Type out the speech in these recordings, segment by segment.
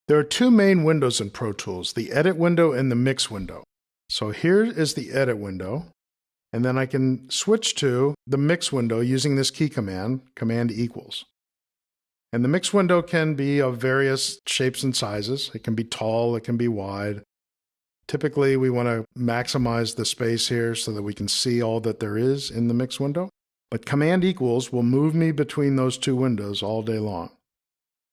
There are two main windows in Pro Tools, the Edit window and the Mix window. So here is the Edit window, and then I can switch to the Mix window using this key command, Command equals. And the Mix window can be of various shapes and sizes. It can be tall, it can be wide. Typically, we want to maximize the space here so that we can see all that there is in the Mix window. But Command equals will move me between those two windows all day long.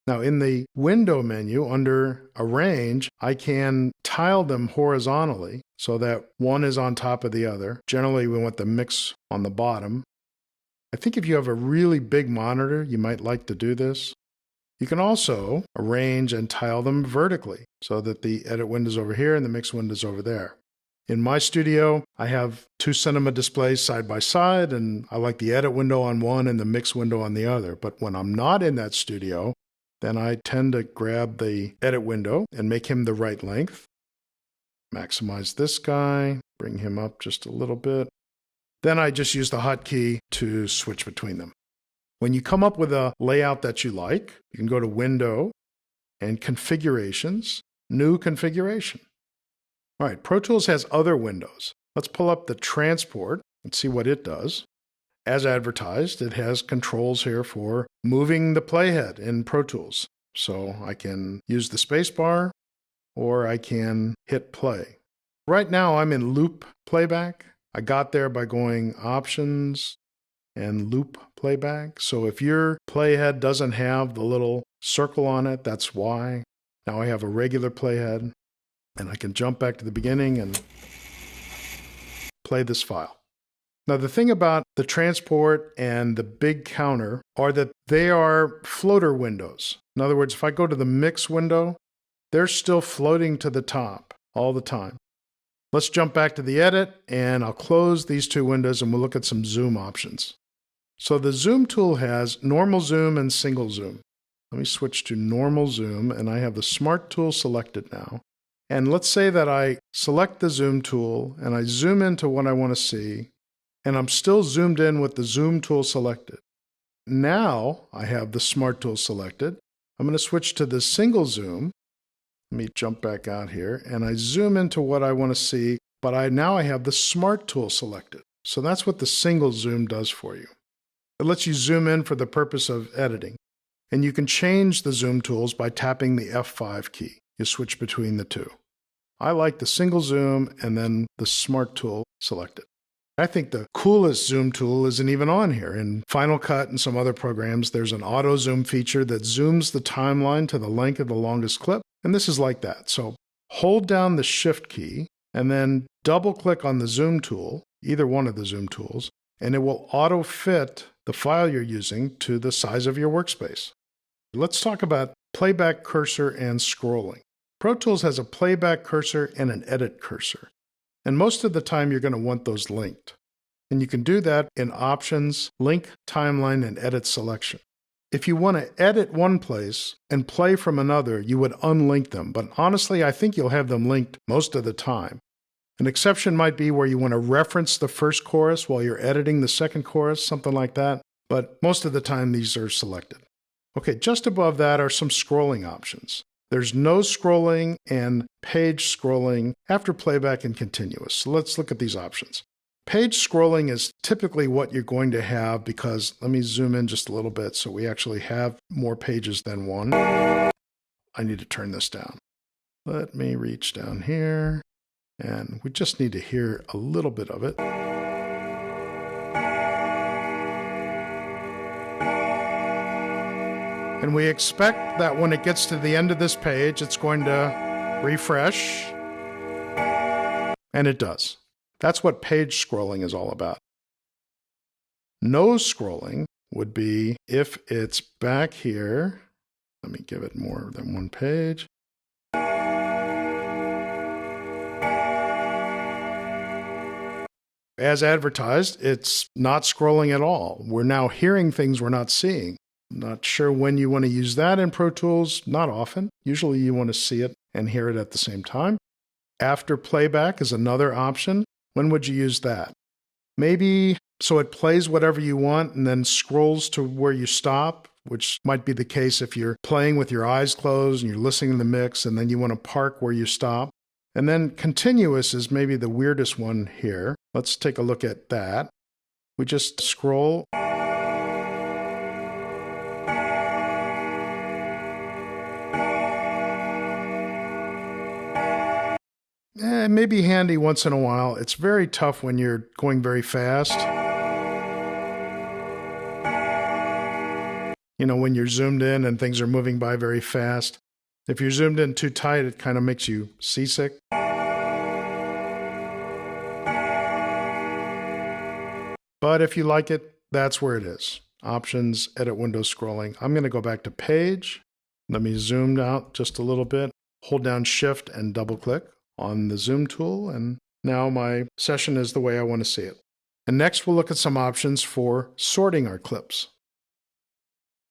Now, in the Window menu under Arrange, I can tile them horizontally so that one is on top of the other. Generally, we want the Mix on the bottom. I think if you have a really big monitor, you might like to do this. You can also arrange and tile them vertically so that the Edit window is over here and the Mix window is over there. In my studio, I have two cinema displays side by side, and I like the Edit window on one and the Mix window on the other. But when I'm not in that studio, then I tend to grab the Edit window and make him the right length. Maximize this guy, bring him up just a little bit. Then I just use the hotkey to switch between them. When you come up with a layout that you like, you can go to Window and Configurations, New Configuration. All right, Pro Tools has other windows. Let's pull up the Transport and see what it does. As advertised, it has controls here for moving the playhead in Pro Tools. So I can use the spacebar or I can hit play. Right now I'm in loop playback. I got there by going Options and Loop Playback. So if your playhead doesn't have the little circle on it, that's why. Now I have a regular playhead and I can jump back to the beginning and play this file. Now, the thing about the Transport and the big counter are that they are floater windows. In other words, if I go to the Mix window, they're still floating to the top all the time. Let's jump back to the Edit, and I'll close these two windows and we'll look at some zoom options. So the Zoom tool has normal zoom and single zoom. Let me switch to normal zoom, and I have the Smart tool selected now. And let's say that I select the Zoom tool and I zoom into what I want to see, and I'm still zoomed in with the Zoom tool selected. Now I have the Smart tool selected. I'm going to switch to the single zoom. Let me jump back out here, and I zoom into what I want to see, but now I have the Smart tool selected. So that's what the single zoom does for you. It lets you zoom in for the purpose of editing. And you can change the zoom tools by tapping the F5 key. You switch between the two. I like the single zoom and then the Smart tool selected. I think the coolest zoom tool isn't even on here. In Final Cut and some other programs, there's an auto zoom feature that zooms the timeline to the length of the longest clip, and this is like that. So hold down the Shift key and then double click on the zoom tool, either one of the zoom tools, and it will auto fit the file you're using to the size of your workspace. Let's talk about playback cursor and scrolling. Pro Tools has a playback cursor and an edit cursor. And most of the time, you're going to want those linked. And you can do that in Options, Link, Timeline, and Edit Selection. If you want to edit one place and play from another, you would unlink them. But honestly, I think you'll have them linked most of the time. An exception might be where you want to reference the first chorus while you're editing the second chorus, something like that. But most of the time, these are selected. Okay, just above that are some scrolling options. There's no scrolling and page scrolling after playback and continuous. So let's look at these options. Page scrolling is typically what you're going to have because, let me zoom in just a little bit so we actually have more pages than one. I need to turn this down. Let me reach down here, and we just need to hear a little bit of it. And we expect that when it gets to the end of this page, it's going to refresh. And it does. That's what page scrolling is all about. No scrolling would be if it's back here. Let me give it more than one page. As advertised, it's not scrolling at all. We're now hearing things we're not seeing. Not sure when you want to use that in Pro Tools. Not often. Usually you want to see it and hear it at the same time. After playback is another option. When would you use that? Maybe so it plays whatever you want and then scrolls to where you stop. which might be the case if you're playing with your eyes closed and you're listening to the mix and then you want to park where you stop. And then continuous is maybe the weirdest one here. Let's take a look at that. We just scroll. It may be handy once in a while. It's very tough when you're going very fast. You know, when you're zoomed in and things are moving by very fast. If you're zoomed in too tight, it kind of makes you seasick. But if you like it, that's where it is. Options, edit window scrolling. I'm going to go back to page. Let me zoom out just a little bit. Hold down Shift and double click on the zoom tool. And now my session is the way I want to see it. And next we'll look at some options for sorting our clips.